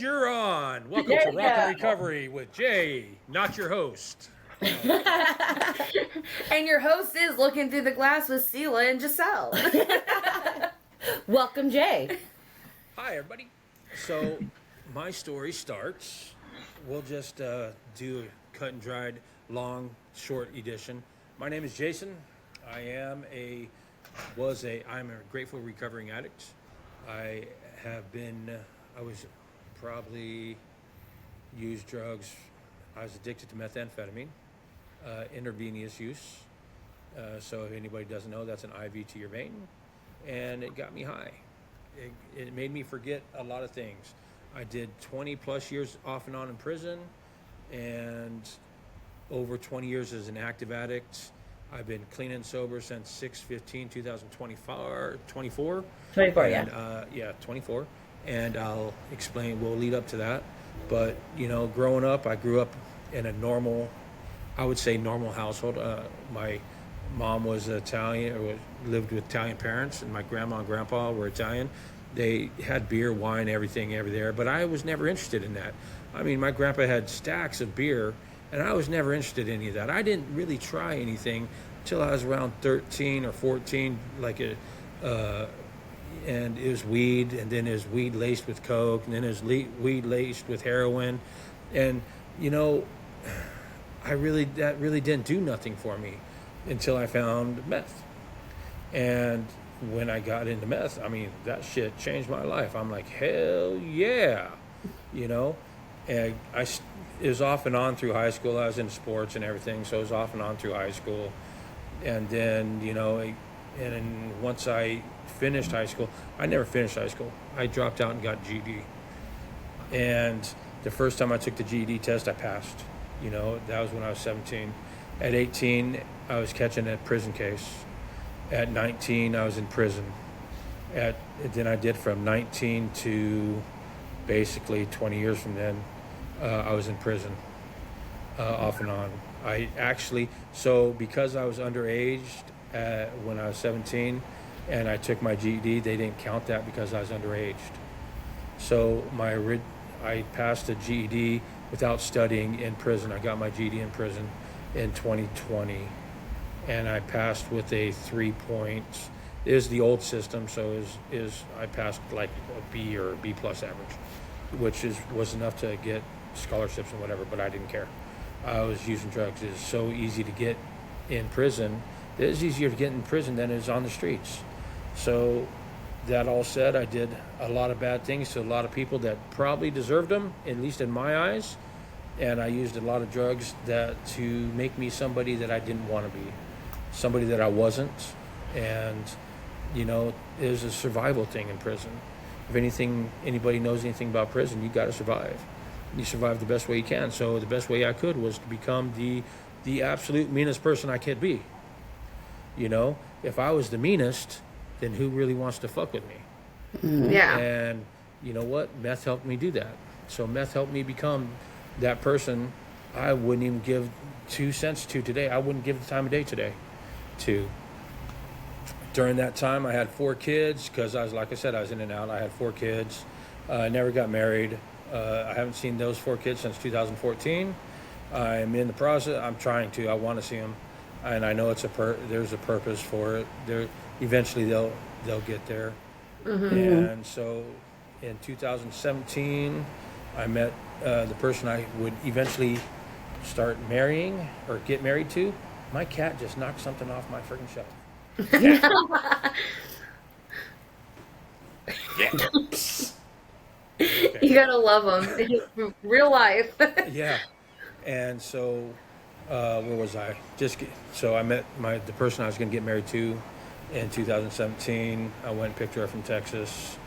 you're on. Welcome There to you Rock and go. Recovery with Jay, not your host. And your host is Looking Through the Glass with Sela and Giselle. Welcome, Jay. Hi, everybody. So, my story starts. We'll just do a cut and dried, long, short edition. My name is Jason. I'm a grateful recovering addict. I was probably used drugs. I was addicted to methamphetamine, intravenous use. So if anybody doesn't know, that's an IV to your vein. And it got me high. It made me forget a lot of things. I did 20 plus years off and on in prison and over 20 years as an active addict. I've been clean and sober since 6/15/2024. 24, and, 24. And we'll lead up to that. But, growing up, I grew up in a normal household. My mom was Italian, or lived with Italian parents, and my grandma and grandpa were Italian. They had beer, wine, everything over there, but I was never interested in that. I mean, my grandpa had stacks of beer, and I was never interested in any of that. I didn't really try anything until I was around 13 or 14, and it was weed, and then it was weed laced with coke, and then it was weed laced with heroin, and that really didn't do nothing for me until I found meth. And when I got into meth, I mean, that shit changed my life. I'm like, hell yeah, And it was off and on through high school. I was in sports and everything, so it was off and on through high school. And then, and then once I finished high school, I never finished high school. I dropped out and got GED. And the first time I took the GED test, I passed. That was when I was 17. At 18, I was catching a prison case. At 19, I was in prison. Then I did from 19 to basically 20 years from then, I was in prison, off and on. Because I was underage when I was 17 and I took my GED, they didn't count that because I was underage. So I passed the GED without studying in prison. I got my GED in prison in 2020. And I passed with a 3 points. It is the old system, so I passed like a B or B plus average, which was enough to get scholarships and whatever, but I didn't care. I was using drugs. It is so easy to get in prison. It is easier to get in prison than it is on the streets. So that all said, I did a lot of bad things to a lot of people that probably deserved them, at least in my eyes. And I used a lot of drugs to make me somebody that I didn't want to be. Somebody that I wasn't. And, it was a survival thing in prison. If anybody knows anything about prison, you got to survive. You survive the best way you can. So the best way I could was to become the absolute meanest person I could be. If I was the meanest, then who really wants to fuck with me? Yeah. And you know what? Meth helped me do that. So meth helped me become that person I wouldn't even give 2 cents to today. I wouldn't give the time of day today to. During that time, I had 4 kids because like I said, I was in and out. I had 4 kids. I never got married. I haven't seen those 4 kids since 2014. I'm in the process. I'm trying to. I want to see them, and I know there's a purpose for it. Eventually they'll get there. Mm-hmm. And so, in 2017, I met the person I would eventually start marrying or get married to. My cat just knocked something off my freaking shelf. Yeah. Okay. You gotta love them. Real life. Yeah. And so, where was I? So I met the person I was going to get married to in 2017. I went and picked her up from Texas,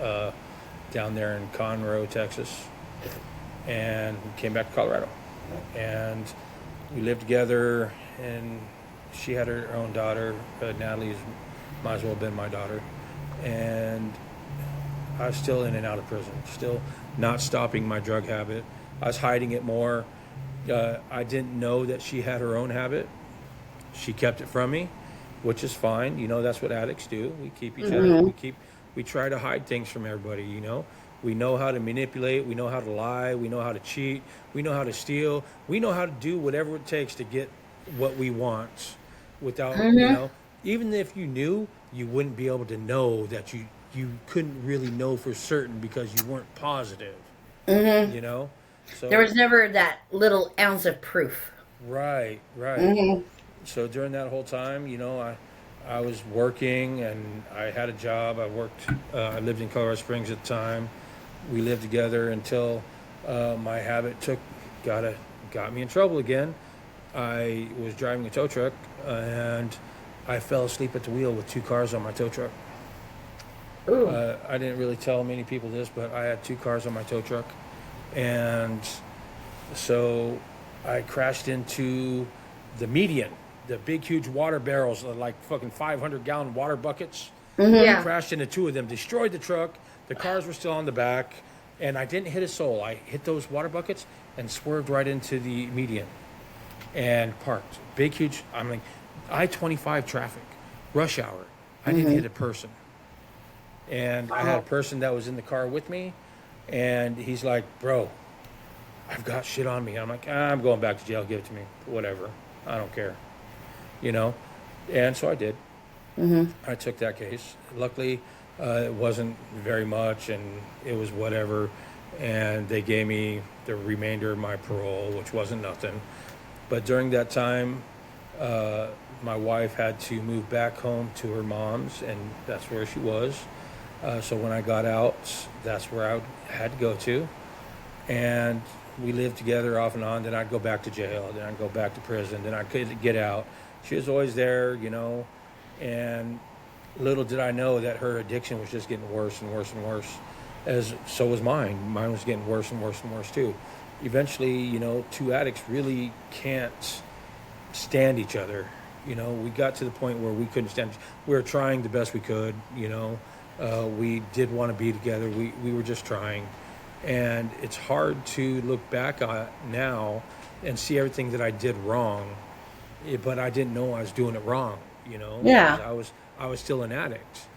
down there in Conroe, Texas, and came back to Colorado. And we lived together, and she had her own daughter. Natalie might as well have been my daughter. And I was still in and out of prison, still not stopping my drug habit. I was hiding it more. I didn't know that she had her own habit. She kept it from me, which is fine. That's what addicts do. We keep each other. We try to hide things from everybody. We know how to manipulate. We know how to lie. We know how to cheat. We know how to steal. We know how to do whatever it takes to get what we want without, even if you knew, you wouldn't be able to know that you couldn't really know for certain because you weren't positive, you know? There So, was never that little ounce of proof. right, right. So during that whole time, I was working and I had a job. I lived in Colorado Springs at the time. We lived together until my habit got me in trouble again. I was driving a tow truck and I fell asleep at the wheel with two cars on my tow truck. Ooh. I didn't really tell many people this, but I had two cars on my tow truck. And so I crashed into the median, the big, huge water barrels, like fucking 500-gallon water buckets. Yeah. Crashed into two of them, destroyed the truck. The cars were still on the back, and I didn't hit a soul. I hit those water buckets and swerved right into the median and parked. Big, huge, I-25 traffic, rush hour. I didn't hit a person. And I had a person that was in the car with me, and he's like, bro, I've got shit on me. I'm like, I'm going back to jail. Give it to me. Whatever. I don't care. And so I did. I took that case. Luckily, it wasn't very much, and it was whatever. And they gave me the remainder of my parole, which wasn't nothing. But during that time, my wife had to move back home to her mom's, and that's where she was. So when I got out, that's where I had to go to. And we lived together off and on. Then I'd go back to jail. Then I'd go back to prison. Then I could get out. She was always there, And little did I know that her addiction was just getting worse and worse and worse. So was mine. Mine was getting worse and worse and worse too. Eventually, two addicts really can't stand each other. We got to the point where we couldn't stand. We were trying the best we could. We did want to be together. We were just trying. And it's hard to look back on now and see everything that I did wrong, but I didn't know I was doing it wrong, Yeah. I was still an addict.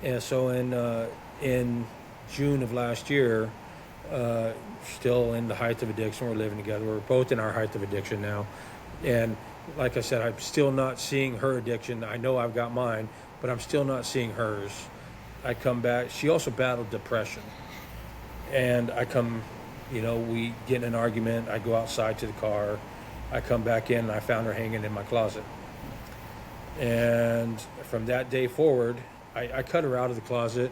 And so in June of last year, still in the height of addiction, we're living together. We're both in our height of addiction now. And like I said, I'm still not seeing her addiction. I know I've got mine, but I'm still not seeing hers. I come back. She also battled depression. And I come, we get in an argument. I go outside to the car. I come back in and I found her hanging in my closet. And from that day forward, I cut her out of the closet,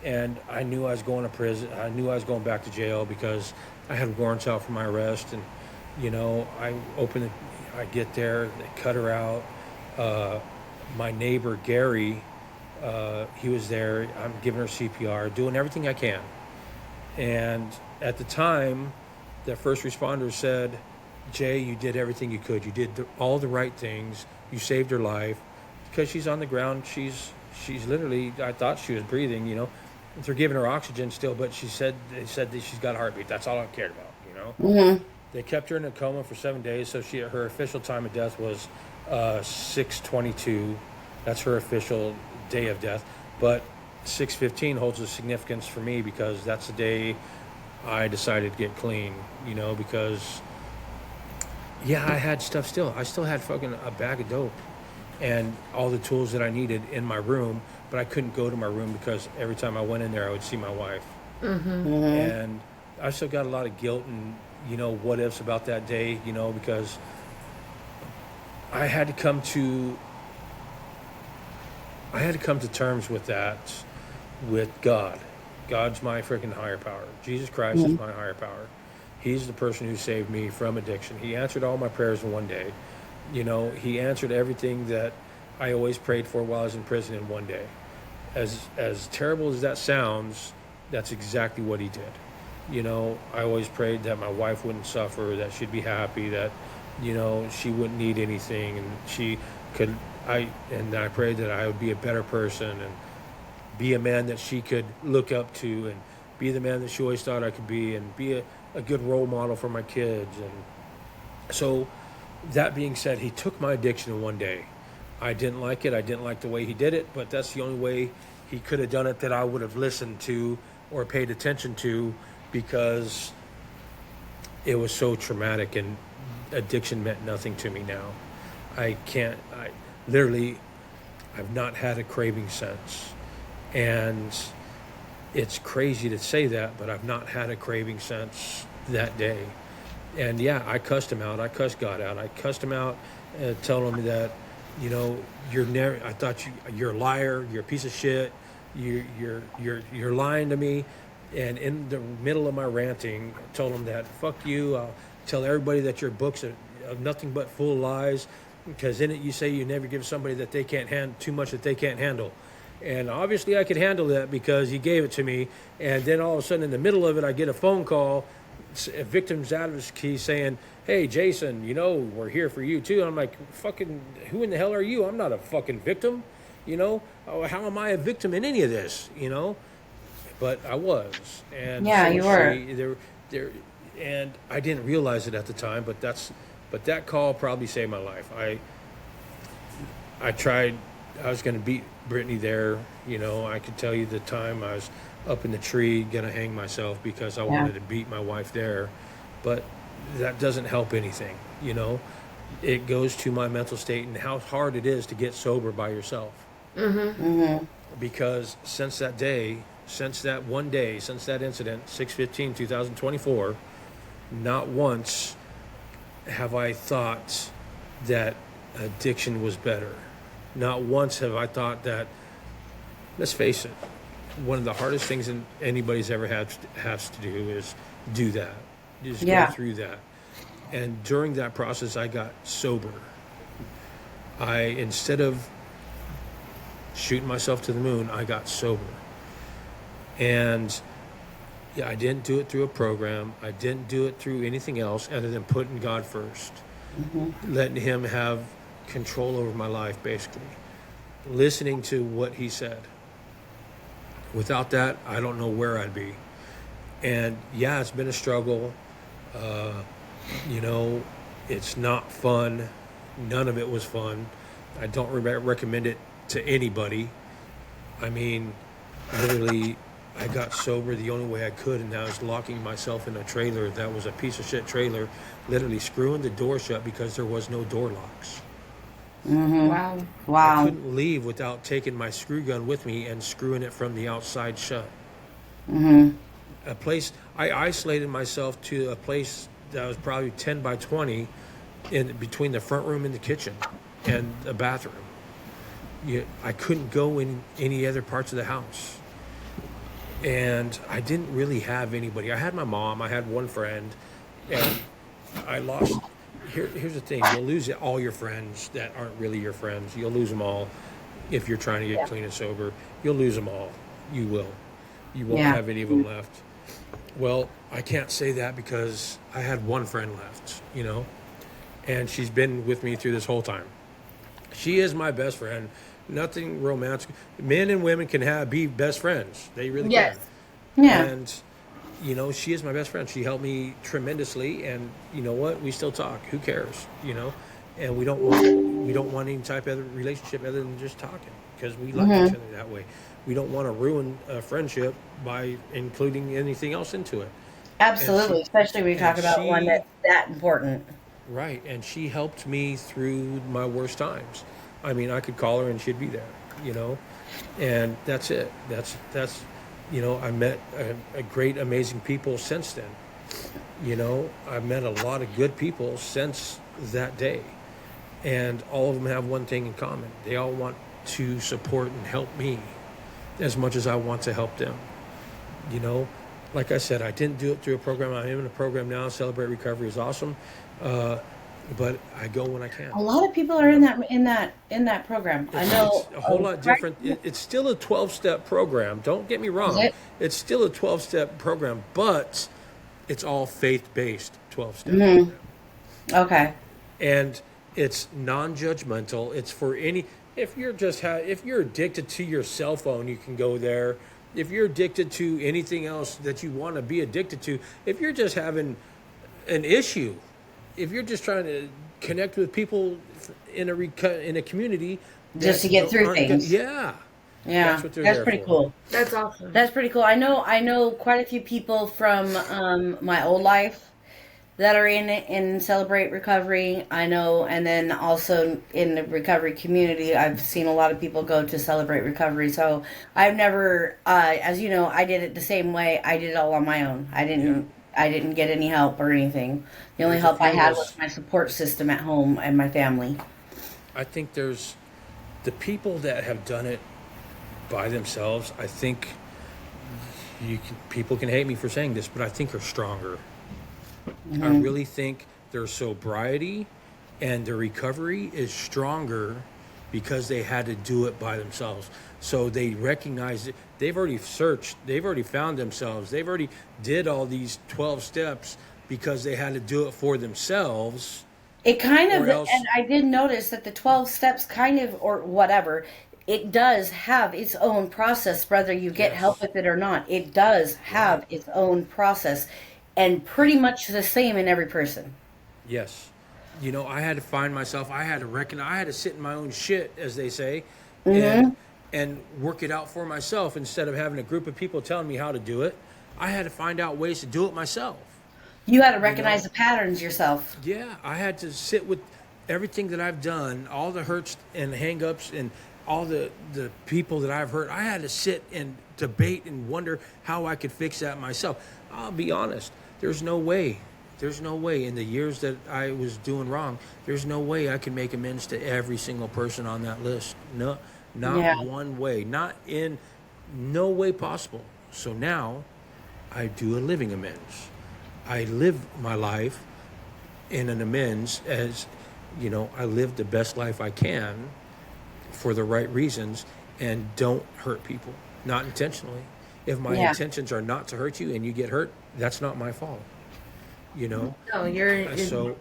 and I knew I was going to prison. I knew I was going back to jail because I had warrants out for my arrest. And, I get there, they cut her out. My neighbor, Gary, he was there. I'm giving her CPR, doing everything I can. And at the time, the first responders said, Jay, you did everything you could. You did all the right things. You saved her life. Because she's on the ground, she's literally, I thought she was breathing, They're giving her oxygen still, but they said that she's got a heartbeat. That's all I cared about, They kept her in a coma for 7 days, so her official time of death was 6/22. That's her official day of death. But 6/15 holds a significance for me because that's the day I decided to get clean, because, I had stuff still. I still had fucking a bag of dope and all the tools that I needed in my room, but I couldn't go to my room because every time I went in there, I would see my wife. And I still got a lot of guilt and, what ifs about that day, because I had to come to terms with that, with God. God's my freaking higher power. Jesus Christ is my higher power. He's the person who saved me from addiction. He answered all my prayers in one day. He answered everything that I always prayed for while I was in prison in one day. As terrible as that sounds, that's exactly what he did. I always prayed that my wife wouldn't suffer, that she'd be happy, that, she wouldn't need anything, and she could, I prayed that I would be a better person and be a man that she could look up to and be the man that she always thought I could be and be a good role model for my kids. And so that being said, he took my addiction in one day. I didn't like it. I didn't like the way he did it, but that's the only way he could have done it that I would have listened to or paid attention to because it was so traumatic, and addiction meant nothing to me now. I literally, I've not had a craving since. And it's crazy to say that, but I've not had a craving since that day. And yeah, I cussed him out. I cussed God out. I cussed him out, telling him that, you're never. I thought you're a liar. You're a piece of shit. You're lying to me. And in the middle of my ranting, I told him that fuck you. I'll tell everybody that your books are nothing but full of lies, because in it you say you never give somebody that they can't handle too much that they can't handle. And obviously I could handle that because he gave it to me. And then all of a sudden in the middle of it, I get a phone call, a victim's advocate saying, hey, Jason, we're here for you too. And I'm like, fucking, who in the hell are you? I'm not a fucking victim. How am I a victim in any of this? But I was. And yeah, you were. There, and I didn't realize it at the time, but that call probably saved my life. I tried, I was going to beat Brittany there. I could tell you the time I was up in the tree going to hang myself because I wanted to beat my wife there. But that doesn't help anything, It goes to my mental state and how hard it is to get sober by yourself. Mm-hmm. Mm-hmm. Because since that incident, 6/15/2024, not once have I thought that addiction was better. Not once have I thought that, let's face it, one of the hardest things anybody's ever has to do is do that. Just go through that. And during that process, I got sober. Instead of shooting myself to the moon, I got sober. And yeah, I didn't do it through a program. I didn't do it through anything else other than putting God first. Mm-hmm. Letting him have control over my life, basically. Listening to what he said. Without that, I don't know where I'd be. And yeah, it's been a struggle. It's not fun. None of it was fun. I don't recommend it to anybody. I mean, literally, I got sober the only way I could, and I was locking myself in a trailer that was a piece of shit trailer, literally screwing the door shut because there was no door locks. Mm-hmm. Wow. I couldn't leave without taking my screw gun with me and screwing it from the outside shut. Mm-hmm. I isolated myself to a place that was probably 10 by 20 in between the front room and the kitchen and a bathroom. I couldn't go in any other parts of the house. And I didn't really have anybody. I had my mom, I had one friend, and I lost. Here's the thing, you'll lose all your friends that aren't really your friends. You'll lose them all if you're trying to get clean and sober. You'll lose them all. You will. You won't have any of them left. Well, I can't say that because I had one friend left, and she's been with me through this whole time. She is my best friend. Nothing romantic. Men and women can be best friends. They really can. Yeah. And, she is my best friend. She helped me tremendously. And you know what? We still talk. Who cares? And we don't want any type of relationship other than just talking because we like each other that way. We don't want to ruin a friendship by including anything else into it. Absolutely. Especially when you talk about one that's that important. Right. And she helped me through my worst times. I mean, I could call her and she'd be there, and that's it. That's I met a great, amazing people since then. I've met a lot of good people since that day, and all of them have one thing in common. They all want to support and help me as much as I want to help them. Like I said, I didn't do it through a program. I am in a program now. Celebrate Recovery is awesome. But I go when I can. A lot of people are in that program. I know it's a whole lot different. It's still a 12-step program. Don't get me wrong. It's still a 12-step program, but it's all faith-based 12-step program. Okay. And it's non-judgmental. It's for any. If you're addicted to your cell phone, you can go there. If you're addicted to anything else that you want to be addicted to, if you're just having an issue. If you're just trying to connect with people in a community, just to get through things, Yeah, That's what they're that's there pretty for. cool. That's awesome. That's pretty cool. I know quite a few people from my old life that are in Celebrate Recovery. I know, and then also in the recovery community, I've seen a lot of people go to Celebrate Recovery. So I've never, as you know, I did it the same way. I did it all on my own. I didn't get any help or anything. The only There's a help I few of had us. was my support system at home and my family. I think there's the people that have done it by themselves. I think people can hate me for saying this, but I think are stronger. I really think their sobriety and their recovery is stronger because they had to do it by themselves. So they recognize it. They've already searched. They've already found themselves. They've already did all these 12 steps because they had to do it for themselves. It kind of, Or else, and I did notice that the 12 steps kind of, or whatever, it does have its own process, whether you get yes, help with it or not. It does have its own process and pretty much the same in every person. yes. I had to find myself. I had to recognize. I had to sit in my own shit, as they say, Mm-hmm. and work it out for myself instead of having a group of people telling me how to do it. I had to find out ways to do it myself. You had to You recognize know, the patterns yourself. yeah, I had to sit with everything that I've done, all the hurts and hang-ups and all the people that I've hurt. I had to sit and debate and wonder how I could fix that myself. I'll be honest, there's no way. There's no way in the years that I was doing wrong, there's no way I can make amends to every single person on that list. No, not Yeah. one way. Not in no way possible. So now I do a living amends. I live my life in an amends as, I live the best life I can for the right reasons and don't hurt people, not intentionally. If my Yeah. intentions are not to hurt you and you get hurt, that's not my fault, you know? No, you're So,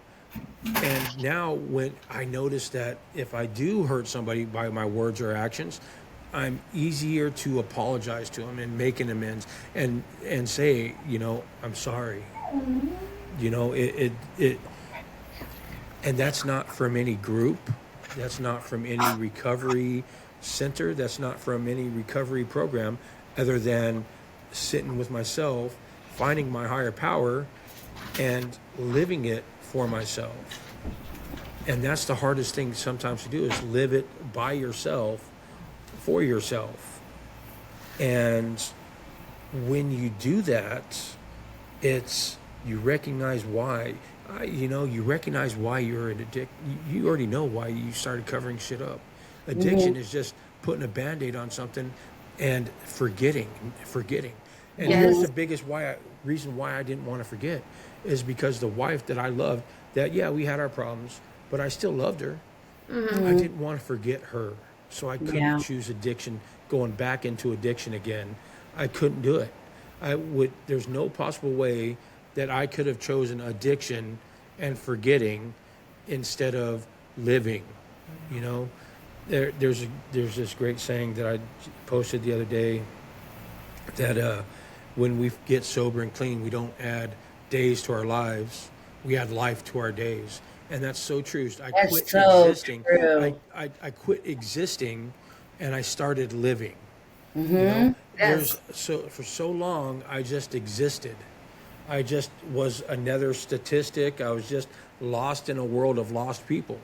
and now when I notice that if I do hurt somebody by my words or actions, I'm easier to apologize to them and make an amends and say, I'm sorry. It and that's not from any group. That's not from any recovery center. That's not from any recovery program other than sitting with myself, finding my higher power and living it for myself. And that's the hardest thing sometimes to do is live it by yourself, for yourself. And when you do that, you recognize why. You recognize why you're an addict. You already know why you started covering shit up. Addiction is just putting a Band-Aid on something and forgetting. And here's the biggest reason why I didn't want to forget is because the wife that I loved, we had our problems, but I still loved her. I didn't want to forget her. So I couldn't choose addiction, going back into addiction again. I couldn't do it. There's no possible way that I could have chosen addiction and forgetting instead of living. There's this great saying that I posted the other day that when we get sober and clean, we don't add days to our lives, we add life to our days. And that's so true. I That's quit so existing. true. I quit existing and I started living. yes. For so long I just existed. I just was another statistic. I was just lost in a world of lost people.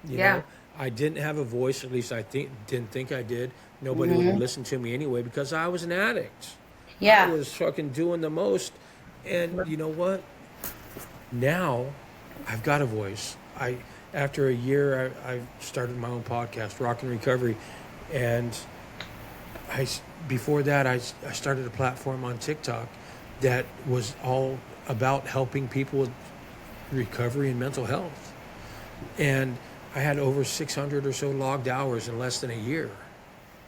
You Yeah. know, I didn't have a voice, at least didn't think I did. Nobody would listen to me anyway because I was an addict. Yeah. I was fucking doing the most. And you know what? Now I've got a voice. After a year, I started my own podcast, Rock and Recovery. And before that, I started a platform on TikTok that was all about helping people with recovery and mental health. And I had over 600 or so logged hours in less than a year.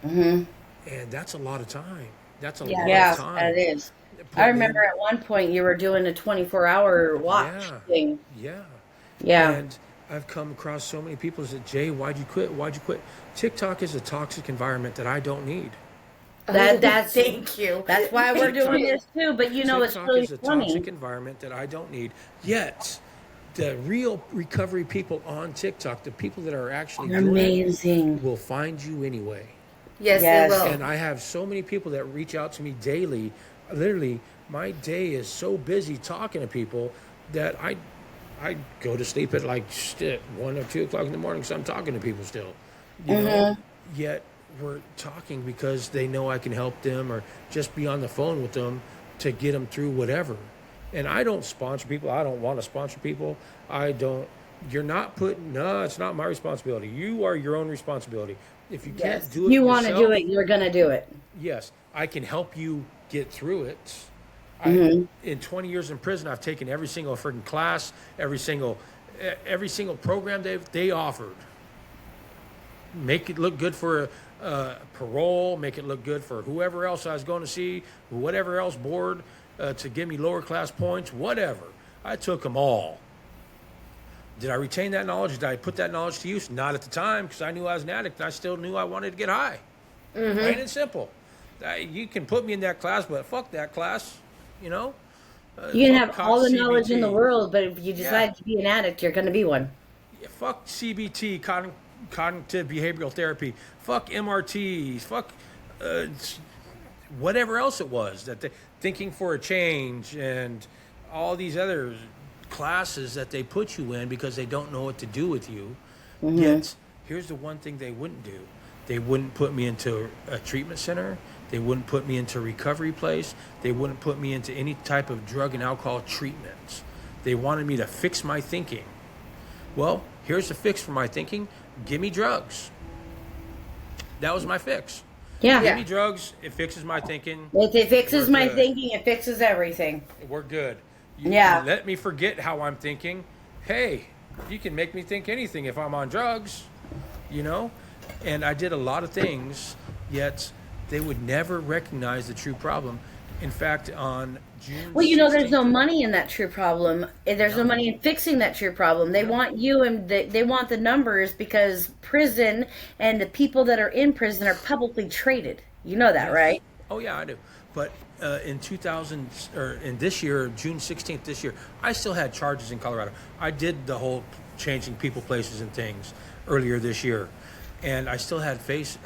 And that's a lot of time. That's a lot of Yeah, time. that is. Putting I remember in- at one point you were doing a 24-hour watch Yeah. thing. Yeah. Yeah. And I've come across so many people that say, Jay, why'd you quit? Why'd you quit? TikTok is a toxic environment that I don't need. That's Thank you. That's why we're doing this too. But it's TikTok really is a funny. toxic environment that I don't need. Yet, the real recovery people on TikTok, the people that are actually They're doing it, amazing. will find you anyway. Yes, Yes. they will. And I have so many people that reach out to me daily. Literally, my day is so busy talking to people that I go to sleep at like 1 or 2 o'clock in the morning because I'm talking to people still. You know, yet we're talking because they know I can help them or just be on the phone with them to get them through whatever. And I don't sponsor people. I don't want to sponsor people. I don't. You're not putting. No, it's not my responsibility. You are your own responsibility. If you can't Yes. do it You want to yourself, do it, you're going to do it. yes, I can help you get through it. In 20 years in prison, I've taken every single freaking class, every single program they offered. Make it look good for parole, make it look good for whoever else I was going to see, whatever else board to give me lower class points, whatever. I took them all. Did I retain that knowledge? Did I put that knowledge to use? Not at the time, because I knew I was an addict and I still knew I wanted to get high. Plain and simple. You can put me in that class, but fuck that class, you know? You can Fuck have all the knowledge in the CBT. world, but if you decide to be an addict, you're going to be one. Fuck CBT, cognitive behavioral therapy. Fuck MRTs. Fuck whatever else it was that thinking for a change and all these other classes that they put you in because they don't know what to do with you. Yet here's the one thing they wouldn't do. They wouldn't put me into a treatment center. They wouldn't put me into a recovery place. They wouldn't put me into any type of drug and alcohol treatments. They wanted me to fix my thinking. Well, here's the fix for my thinking. Give me drugs. That was my fix. Yeah. Give me drugs. It fixes my thinking. If it fixes We're my good. thinking, it fixes everything. We're good. Yeah. You let me forget how I'm thinking. Hey, you can make me think anything if I'm on drugs, you know? And I did a lot of things, yet they would never recognize the true problem. In fact, on June Well, you know, there's no 16th money in that true problem. There's no money in fixing that true problem. They want you and they want the numbers because prison and the people that are in prison are publicly traded. You know that, right? Oh yeah, I do. But in 2000 or in this year, June 16th this year, I still had charges in Colorado. I did the whole changing people, places, and things earlier this year, and I still had to face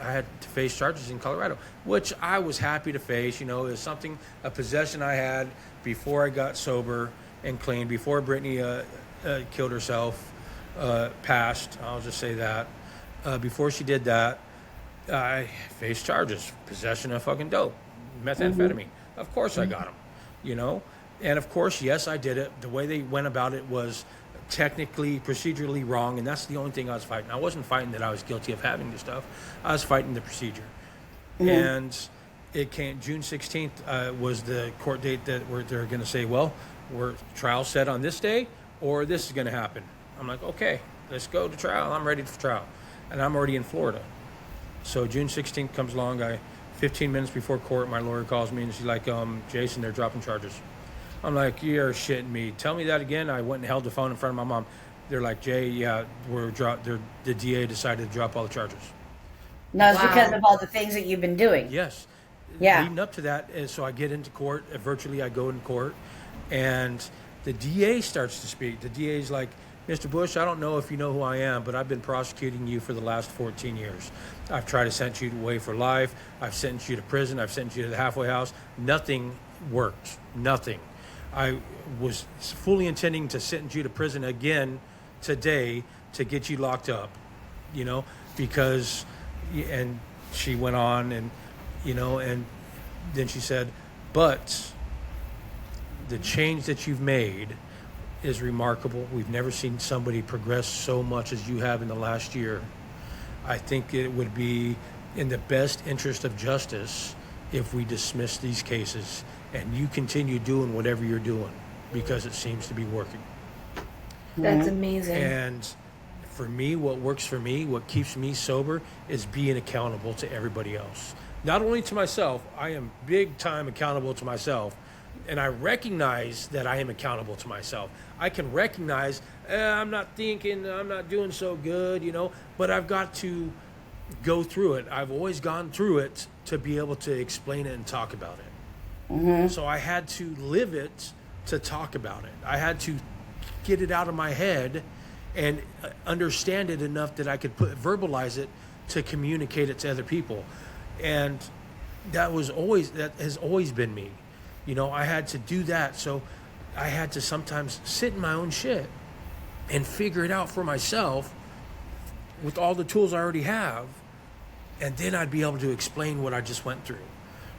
charges in Colorado, which I was happy to face. You know, it was a possession I had before I got sober and clean, before Brittany killed herself, passed. I'll just say that. Before she did that, I faced charges, possession of fucking dope, methamphetamine. Of course I got them, you know? And of course, yes, I did it. The way they went about it was technically, procedurally wrong, and that's the only thing I was fighting. I wasn't fighting that I was guilty of having this stuff. I was fighting the procedure. And it came, June 16th was the court date that they're going to say, well, we're trial set on this day, or this is going to happen. I'm like, okay, let's go to trial. I'm ready for trial. And I'm already in Florida. So June 16th comes along. 15 minutes before court, my lawyer calls me and she's like, Jason, they're dropping charges. I'm like, you're shitting me. Tell me that again. I went and held the phone in front of my mom. They're like, Jay, yeah, the DA decided to drop all the charges. No, it's Wow. because of all the things that you've been doing. Yes. Yeah. Leading up to that, and so I get into court. Virtually, I go in court, and the DA starts to speak. The DA's like, Mr. Bush, I don't know if you know who I am, but I've been prosecuting you for the last 14 years. I've tried to sentence you away for life. I've sentenced you to prison. I've sentenced you to the halfway house. Nothing worked. Nothing. I was fully intending to sentence you to prison again today to get you locked up, you know, because, and she went on and, you know, and then she said, but the change that you've made is remarkable. We've never seen somebody progress so much as you have in the last year. I think it would be in the best interest of justice if we dismiss these cases and you continue doing whatever you're doing because it seems to be working. That's amazing. And for me, what works for me, what keeps me sober is being accountable to everybody else. Not only to myself, I am big time accountable to myself. And I recognize that I am accountable to myself. I can recognize, I'm not thinking, I'm not doing so good, you know, but I've got to go through it. I've always gone through it to be able to explain it and talk about it. So I had to live it to talk about it. I had to get it out of my head and understand it enough that I could verbalize it to communicate it to other people. And that has always been me. You know, I had to do that. So I had to sometimes sit in my own shit and figure it out for myself with all the tools I already have. And then I'd be able to explain what I just went through.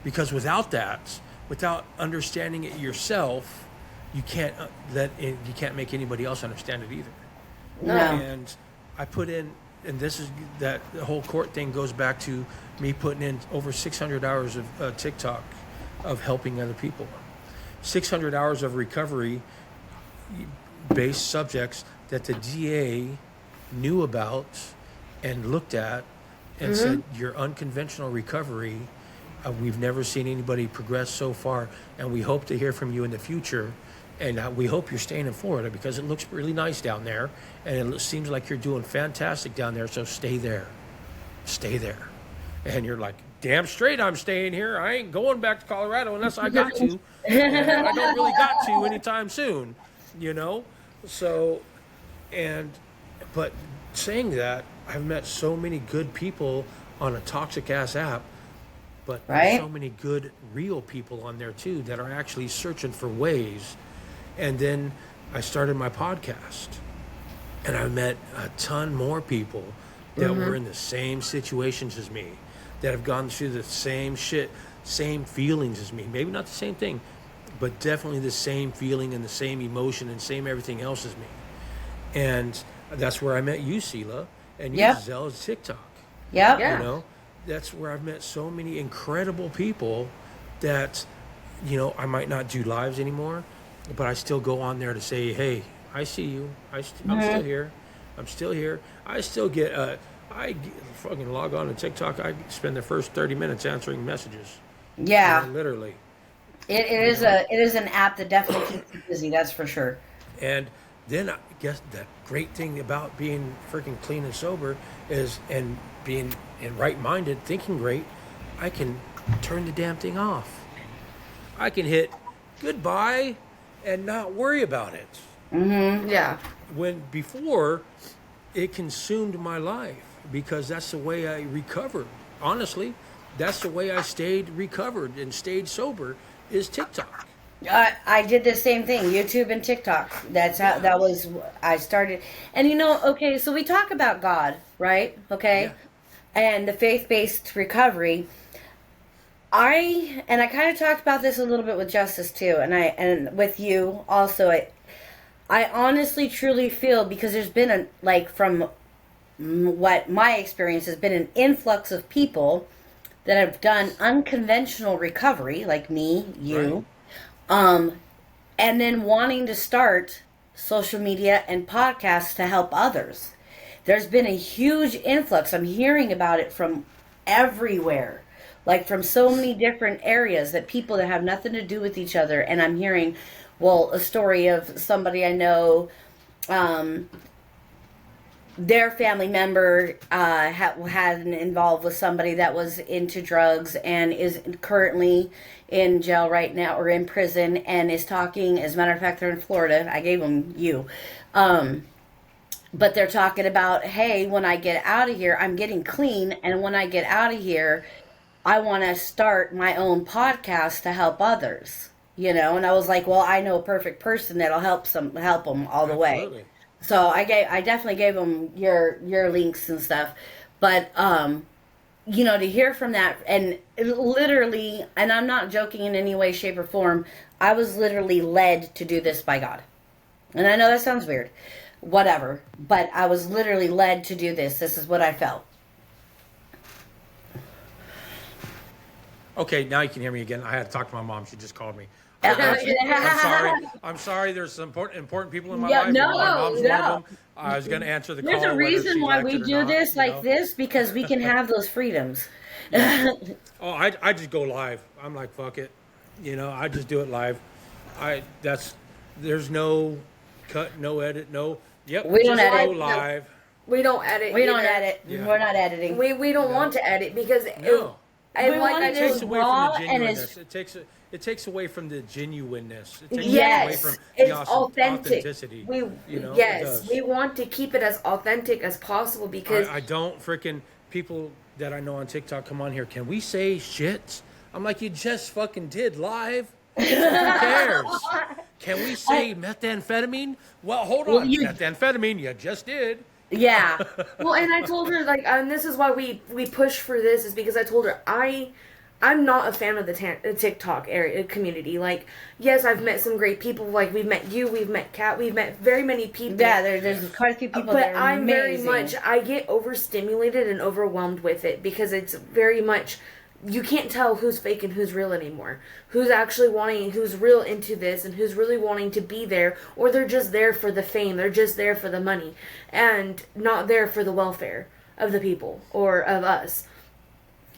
Because without that, without understanding it yourself, you can't you can't make anybody else understand it either. No. And I put in, and this is that the whole court thing goes back to me putting in over 600 hours of TikTok of helping other people. 600 hours of recovery based subjects that the DA knew about and looked at and said, your unconventional recovery, we've never seen anybody progress so far, and we hope to hear from you in the future. And we hope you're staying in Florida because it looks really nice down there, and it seems like you're doing fantastic down there, so stay there. Stay there. And you're like, damn straight I'm staying here. I ain't going back to Colorado unless I got to. And I don't really got to anytime soon, you know? So, but saying that, I've met so many good people on a toxic-ass app, but there's so many good, real people on there, too, that are actually searching for ways. And then I started my podcast, and I met a ton more people that were in the same situations as me, that have gone through the same shit, same feelings as me. Maybe not the same thing, but definitely the same feeling and the same emotion and same everything else as me. And that's where I met you, Selah, and you, Giselle, is TikTok. Yep. Yeah. You know, that's where I've met so many incredible people that, you know, I might not do lives anymore, but I still go on there to say, hey, I see you. I'm still here. I'm still here. I still get, fucking log on to TikTok. I spend the first 30 minutes answering messages. Yeah. You know, literally. It is an app that definitely keeps you busy, that's for sure. And then I guess the great thing about being freaking clean and sober is, and being in right-minded, thinking great, I can turn the damn thing off. I can hit goodbye and not worry about it. Yeah. When before, it consumed my life because that's the way I recovered. Honestly, that's the way I stayed recovered and stayed sober is TikTok. I did the same thing, YouTube and TikTok. That's how I started. And you know, okay, so we talk about God, right? Okay. Yeah. And the faith-based recovery. I kind of talked about this a little bit with Justice too, and with you also. I honestly truly feel, because there's been from what my experience has been, an influx of people that have done unconventional recovery, like me, you, and then wanting to start social media and podcasts to help others. There's been a huge influx. I'm hearing about it from everywhere, like from so many different areas, that people that have nothing to do with each other. And I'm hearing, a story of somebody I know, their family member had involved with somebody that was into drugs and is currently in jail right now, or in prison, and is talking. As a matter of fact, they're in Florida. I gave them you. But they're talking about, hey, when I get out of here, I'm getting clean, and when I get out of here, I want to start my own podcast to help others. You know, and I was like, well, I know a perfect person that'll help them all the way. So I definitely gave them your links and stuff. But you know, to hear from that, and literally, and I'm not joking in any way, shape, or form, I was literally led to do this by God. And I know that sounds weird, whatever, but I was literally led to do this. This is what I felt. Okay, now you can hear me again. I had to talk to my mom. She just called me. I'm sorry. There's some important people in my life. No, my mom's one no. of them. I was going to answer the call. There's a reason why we do this like this. this, because we can have those freedoms. Oh, I just go live. I'm like, fuck it. You know, I just do it live. There's no cut, no edit, no. Yep. We don't just edit. go live. We don't edit. We don't either. edit. Yeah. We're not editing. We don't want to edit because No. and We like want I It takes just away raw from the and genuineness. It takes away from the genuineness. It takes Yes. away from it's the authentic. authenticity. We you know, it yes, does. we want to keep it as authentic as possible because I don't freaking people that I know on TikTok come on here. Can we say shit? I'm like, you just fucking did live. Who cares? Can we say methamphetamine? Well, hold on. Methamphetamine, you just did. Yeah. Well, and I told her like, and this is why we push for this is because I told her I'm not a fan of the TikTok area community. Like, yes, I've met some great people. Like, we've met you, we've met Kat, we've met very many people. Yeah, there's quite a few people. But I'm very much, I get overstimulated and overwhelmed with it because it's very much, you can't tell who's fake and who's real anymore. Who's actually wanting, who's real into this and who's really wanting to be there, or they're just there for the fame, they're just there for the money, and not there for the welfare of the people or of us.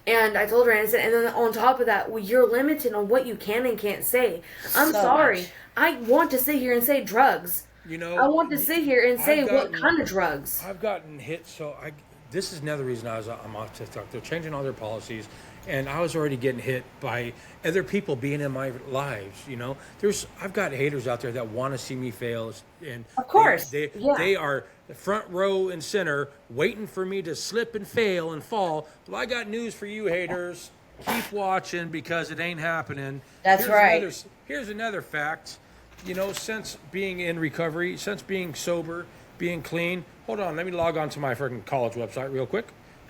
And I told her, and I said, and then on top of that, well, you're limited on what you can and can't say. I'm So sorry. much. I want to sit here and say drugs. You know, I want to sit here and say I've what gotten- kind of drugs. I've gotten hit, so this is another reason I'm off TikTok. They're changing all their policies, and I was already getting hit by other people being in my lives. You know, I've got haters out there that want to see me fail, and Of course, they yeah. are the front row and center, waiting for me to slip and fail and fall. Well, I got news for you, haters. Keep watching because it ain't happening. That's right. Here's another fact. You know, since being in recovery, since being sober, being clean. Hold on, let me log on to my freaking college website real quick.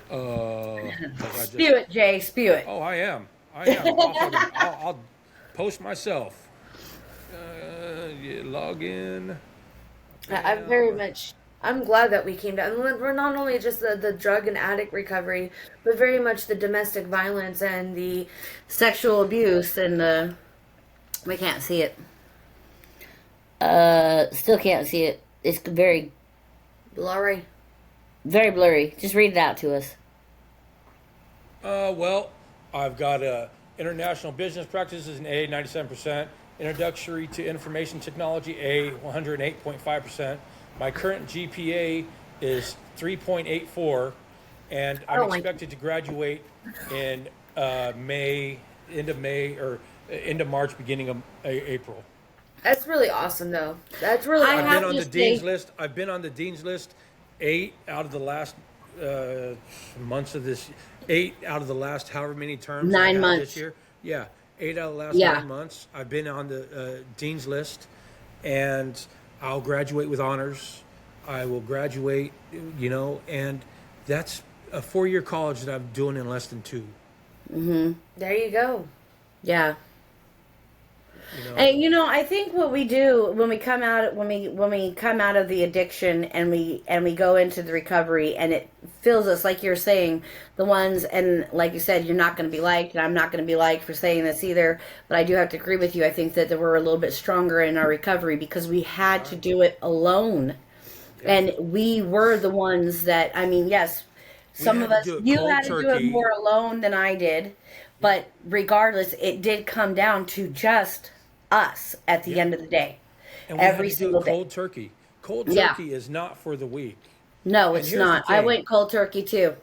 'Cause I Spew it, Jay. Spew it. Oh, I am. I'll post myself. Log in. I'm very much. I'm glad that we came down. And we're not only just the drug and addict recovery, but very much the domestic violence and the Sexual abuse and the. We can't see it. Still can't see it. It's very, blurry. very blurry. Just read it out to us. Well, I've got international business practices an A, 97%. Introductory to information technology A, 108.5%. My current GPA is 3.84, and I'm expected to graduate in May, end of March, beginning of April. That's really awesome, though. That's really. I I've have been on to the dean's say- list. I've been on the dean's list 8 out of the last months of this. 8 out of the last however many terms. 9 I had months. this year. Yeah, 8 out of the last Yeah. 9 months. I've been on the dean's list, and I'll graduate with honors. I will graduate, you know, and that's a 4-year college that I'm doing in less than 2. There you go. Yeah. You know, And I think what we do when we come out of the addiction and we go into the recovery and it fills us, like you're saying, the ones, and like you said, you're not going to be liked, and I'm not going to be liked for saying this either, but I do have to agree with you. I think that we're a little bit stronger in our recovery because we had to do it alone, and we were the ones that, I mean, yes, some had of to us, do it you cold had to do it turkey. more alone than I did, but regardless, it did come down to just us at the end of the day. and we every had to do single it day. cold turkey. Cold Yeah. turkey is not for the weak. No, And it's here's the not. I thing. went cold turkey too.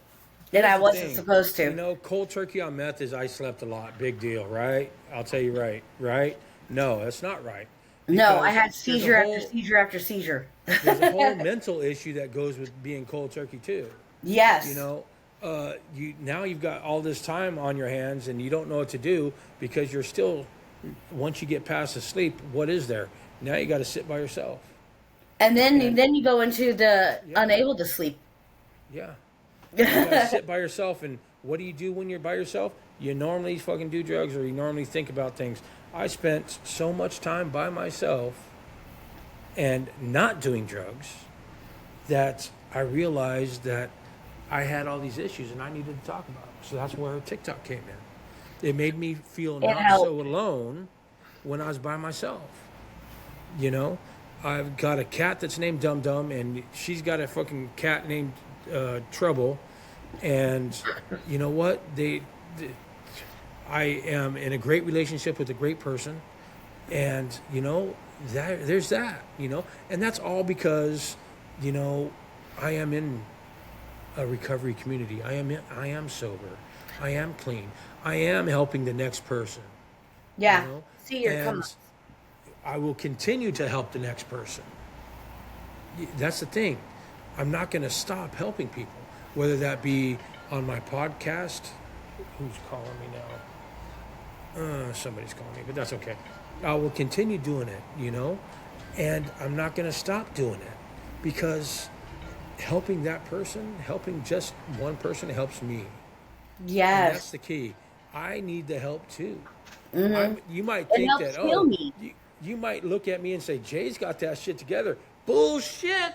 And I Here's the wasn't thing. supposed to. You know, cold turkey on meth is I slept a lot. Big deal, right? I'll tell you right? No, that's not right. No, Because I had there's a seizure after whole- seizure after seizure. There's a whole mental issue that goes with being cold turkey too. Yes. You know, you've got all this time on your hands and you don't know what to do because you're still, once you get past the sleep, what is there? Now you got to sit by yourself. And then you go into the unable to sleep. Yeah. You got to sit by yourself, and what do you do when you're by yourself? You normally fucking do drugs or you normally think about things. I spent so much time by myself and not doing drugs that I realized that I had all these issues and I needed to talk about them. So that's where TikTok came in. It made me feel not helped. so alone when I was by myself. You know, I've got a cat that's named Dum Dum, and she's got a fucking cat named Trouble. And you know what? I am in a great relationship with a great person, and you know there's that. You know, and that's all because you know I am in a recovery community. I am sober. I am clean. I am helping the next person. Yeah. You know? See your And come. I will continue to help the next person. That's the thing. I'm not going to stop helping people, whether that be on my podcast. Who's calling me now? Somebody's calling me, but that's okay. I will continue doing it, and I'm not going to stop doing it because helping that person, helping just one person helps me. And Yes. that's the key. I need the help too. You might It think helps that, heal me. you might look at me and say, Jay's got that shit together. Bullshit.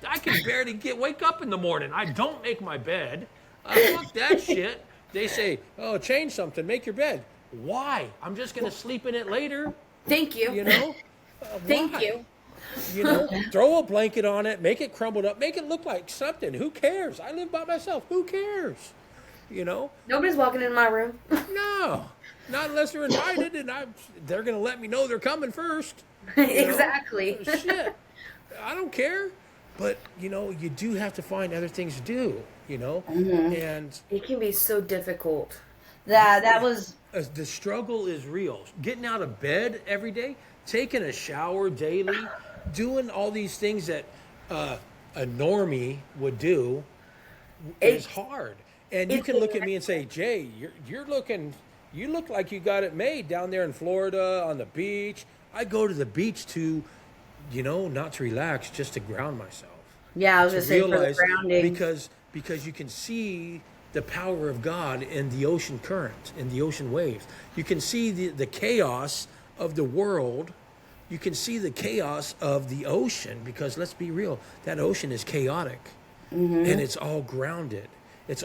I can barely wake up in the morning. I don't make my bed. Fuck that shit. They say, oh, change something, make your bed. Why? I'm just going to sleep in it later, Thank you. Thank Why? you. Throw a blanket on it, make it crumbled up, make it look like something. Who cares? I live by myself. Who cares? Nobody's walking in my room. No, not unless they're invited, and they're going to let me know they're coming first. Exactly. Shit, I don't care. But you do have to find other things to do. And It can be so difficult. That was the struggle is real. Getting out of bed every day, taking a shower daily, doing all these things that a normie would do is hard. And you can look at me and say, Jay, you look like you got it made down there in Florida on the beach. I go to the beach to, not to relax, just to ground myself. I was To gonna say for the realize grounding. because you can see the power of God in the ocean current, in the ocean waves. You can see the chaos of the world. You can see the chaos of the ocean because let's be real, that ocean is chaotic, and it's all grounded. It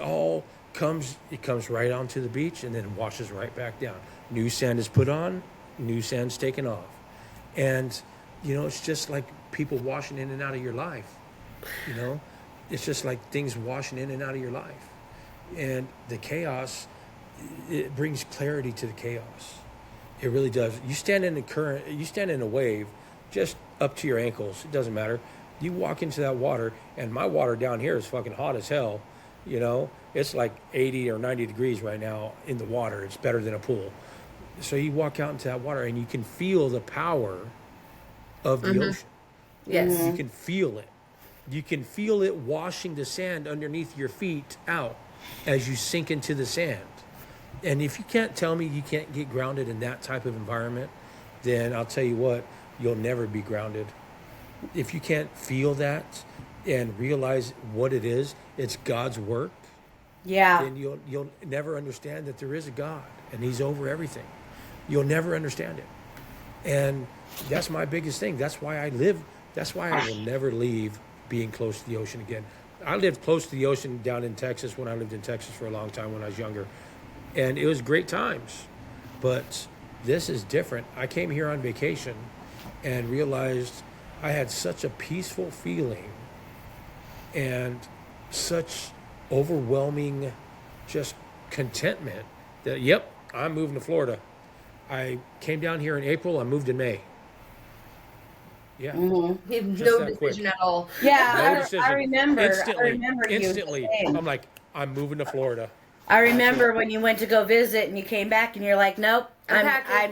comes right onto the beach and then washes right back down. New sand is put on, new sand's taken off. And, it's just like people washing in and out of your life. It's just like things washing in and out of your life. And the chaos, it brings clarity to the chaos. It really does. You stand in the current, you stand in a wave just up to your ankles. It doesn't matter. You walk into that water, and my water down here is fucking hot as hell. It's like 80 or 90 degrees right now in the water. It's better than a pool. So you walk out into that water and you can feel the power of the ocean. Yes. You can feel it. You can feel it washing the sand underneath your feet out as you sink into the sand. And if you can't tell me you can't get grounded in that type of environment, then I'll tell you what, you'll never be grounded. If you can't feel that and realize what it is, it's God's work, then you'll never understand that there is a God and He's over everything. You'll never understand it. And that's my biggest thing. That's why I live. That's why I will never leave being close to the ocean again. I lived close to the ocean down in Texas when I lived in Texas for a long time when I was younger. And it was great times. But this is different. I came here on vacation and realized I had such a peaceful feeling and such overwhelming just contentment that, yep, I'm moving to Florida. I came down here in April. I moved in May. Yeah. You have Just no that quick. decision at all. No I decision. remember. Instantly. I remember you Instantly. saying. I'm like, I'm moving to Florida. I remember when you went to go visit and you came back and you're like, nope, I'm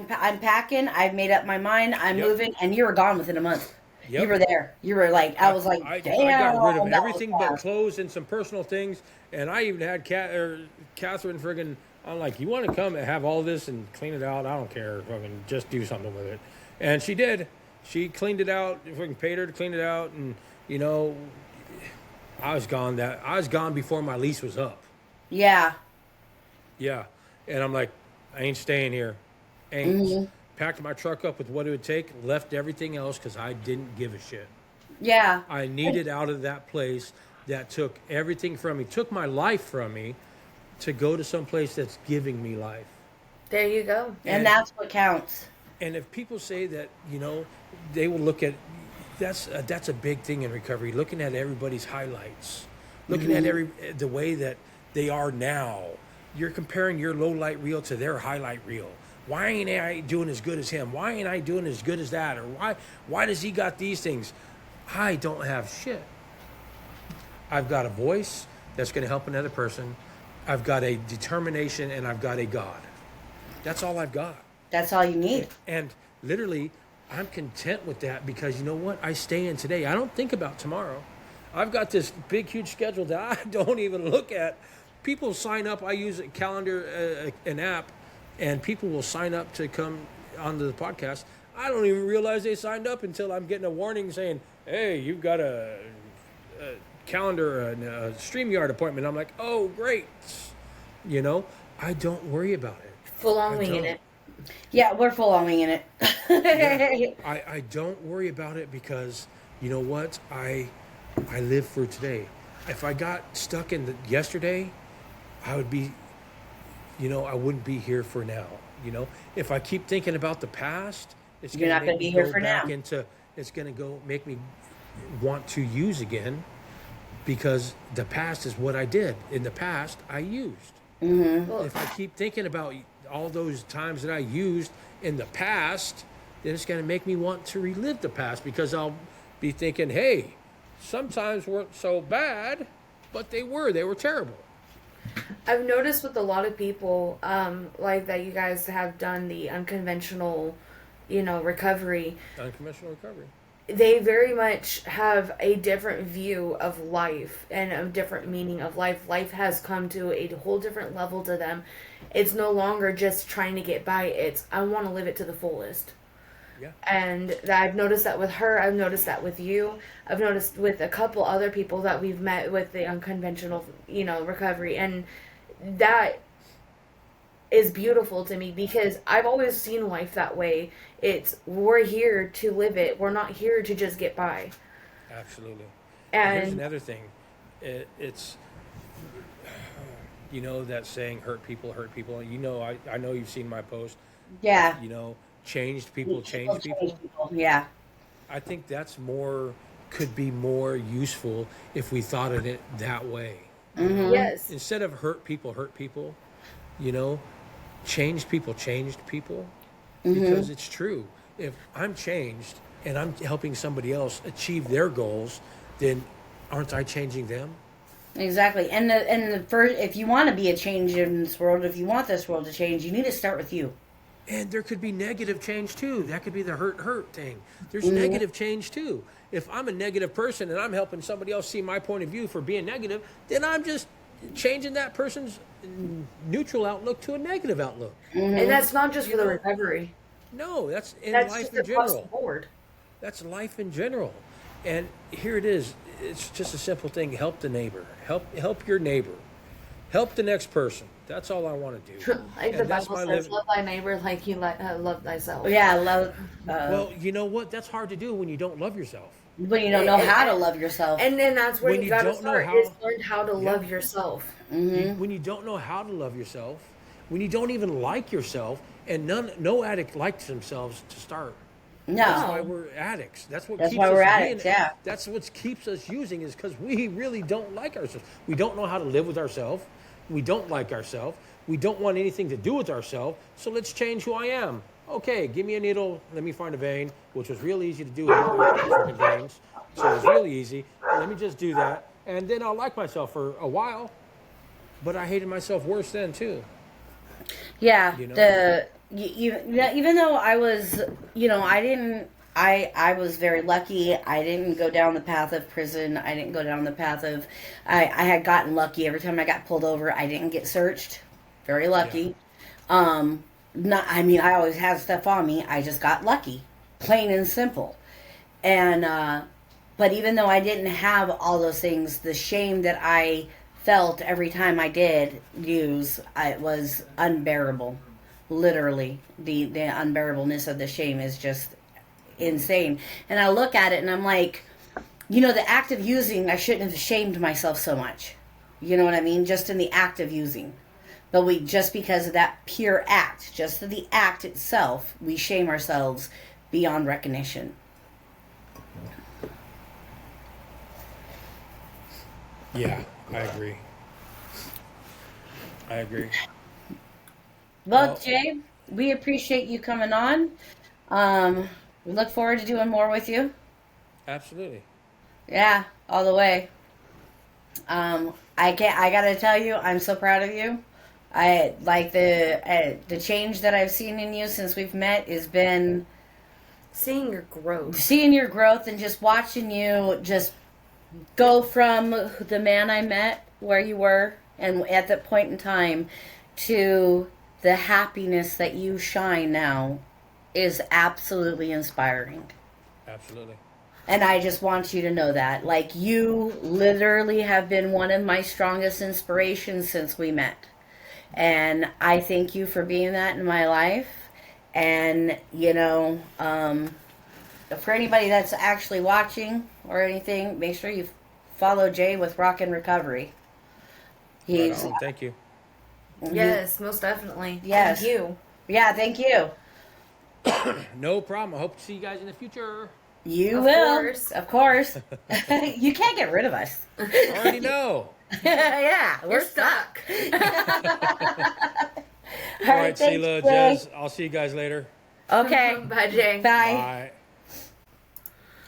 I'm packing. I've made up my mind. I'm Yep. moving, and you were gone within a month. Yep. You were there. You were like, I was like, I damn. got rid of that was everything but fast. clothes and some personal things. And I even had Catherine friggin', I'm like, you want to come and have all this and clean it out? I don't care. Fucking just do something with it. And she did. She cleaned it out. Fucking paid her to clean it out. And, I was gone before my lease was up. Yeah. Yeah. And I'm like, I ain't staying here. Ain't. Packed my truck up with what it would take, left everything else because I didn't give a shit. Yeah. I needed out of that place that took everything from me, took my life from me to go to some place that's giving me life. There you go. And that's what counts. And if people say that, they will look at, that's a big thing in recovery, looking at everybody's highlights, looking at the way that they are now. You're comparing your low light reel to their highlight reel. Why ain't I doing as good as him? Why ain't I doing as good as that? Or why does he got these things? I don't have shit. I've got a voice that's going to help another person. I've got a determination and I've got a God. That's all I've got. That's all you need. And literally, I'm content with that because you know what? I stay in today. I don't think about tomorrow. I've got this big, huge schedule that I don't even look at people sign up. I use a calendar, an app, and people will sign up to come onto the podcast. I don't even realize they signed up until I'm getting a warning saying, "Hey, you've got a calendar, a StreamYard appointment." I'm like, "Oh, great." You know, I don't worry about it. Full on I winging don't. it. Yeah, we're full on winging it. Yeah. I don't worry about it because you know what? I live for today. If I got stuck in the yesterday, I would be, I wouldn't be here for now. If I keep thinking about the past, it's You're gonna not make going to me be here go for back now. into. It's gonna go make me want to use again because the past is what I did. In the past, I used. Well, If I keep thinking about all those times that I used in the past, then it's going to make me want to relive the past because I'll be thinking, hey, sometimes weren't so bad, but they were terrible. I've noticed with a lot of people, like that you guys have done the unconventional, recovery. Unconventional recovery. They very much have a different view of life and a different meaning of life. Life has come to a whole different level to them. It's no longer just trying to get by. It's, I want to live it to the fullest. Yeah. And I've noticed that with her. I've noticed that with you. I've noticed with a couple other people that we've met with the unconventional, recovery. And that is beautiful to me because I've always seen life that way. It's, we're here to live it. We're not here to just get by. Absolutely. Here's And another thing. It's, that saying, hurt people, hurt people. I know you've seen my post. Yeah. Changed people, change people. Yeah. I think that's could be more useful if we thought of it that way. yes, Instead of hurt people, you know, changed people, changed people. Because it's true. If I'm changed and I'm helping somebody else achieve their goals, then aren't I changing them? Exactly. And the first, if you want to be a change in this world, if you want this world to change, you need to start with you. And there could be negative change too. That could be the hurt thing. There's negative change too. If I'm a negative person and I'm helping somebody else see my point of view for being negative, then I'm just changing that person's neutral outlook to a negative outlook. and that's not just for the recovery. No, that's in That's life just in across the general. board. That's life in general. And here it is. It's just a simple thing. Help the neighbor. Help your neighbor. Help the next person. That's all I want to do. Like the And that's Bible my says, liv- love thy neighbor like you love thyself. Yeah, love. Well, you know what? That's hard to do when you don't love yourself. When you don't know how to love yourself. And then that's where When you you gotta don't know start how- is learn how to love yourself. When you don't know how to love yourself, when you don't even like yourself, and no addict likes themselves to start. That's No. why we're addicts. That's That's keeps why us we're being- addicts, yeah. That's what keeps us using is because we really don't like ourselves. We don't know how to live with ourselves. We don't like ourselves. We don't want anything to do with ourselves. So let's change who I am. Okay, give me a needle. Let me find a vein, which was real easy to do with freaking veins. So it was really easy. Let me just do that, and then I'll like myself for a while. But I hated myself worse then too. Yeah, You know? even though I was, I was very lucky. I didn't go down the path of prison. I didn't go down the path of, I had gotten lucky every time I got pulled over. I didn't get searched. Very lucky. I always had stuff on me. I just got lucky, plain and simple. And but even though I didn't have all those things, the shame that I felt every time I did use, it was unbearable. Literally, the unbearableness of the shame is just insane. And I look at it and I'm like, the act of using, I shouldn't have shamed myself so much. You know what I mean? Just in the act of using. But just because of that pure act, just the act itself, we shame ourselves beyond recognition. Yeah, I agree. Well, Jay, we appreciate you coming on. We look forward to doing more with you. Absolutely. Yeah, all the way. I gotta tell you, I'm so proud of you. I like the change that I've seen in you since we've met has been Seeing your growth. seeing your growth and just watching you just go from the man I met where you were and at that point in time to the happiness that you shine now is absolutely inspiring. Absolutely. And I just want you to know that. Like, you literally have been one of my strongest inspirations since we met. And I thank you for being that in my life. And, you know, for anybody that's actually watching or anything, make sure you follow Jay with Rock and Recovery. Right on. Thank you. Yes, most definitely. Yes. Thank you. Yeah, thank you. No problem. I hope to see you guys in the future. You Of will. course. Of course. You can't get rid of us. I already know. Yeah, We're stuck. All right, thanks, Sheila, Jay. Jez, I'll see you guys later. Okay. Bye, Jay. Bye. Bye.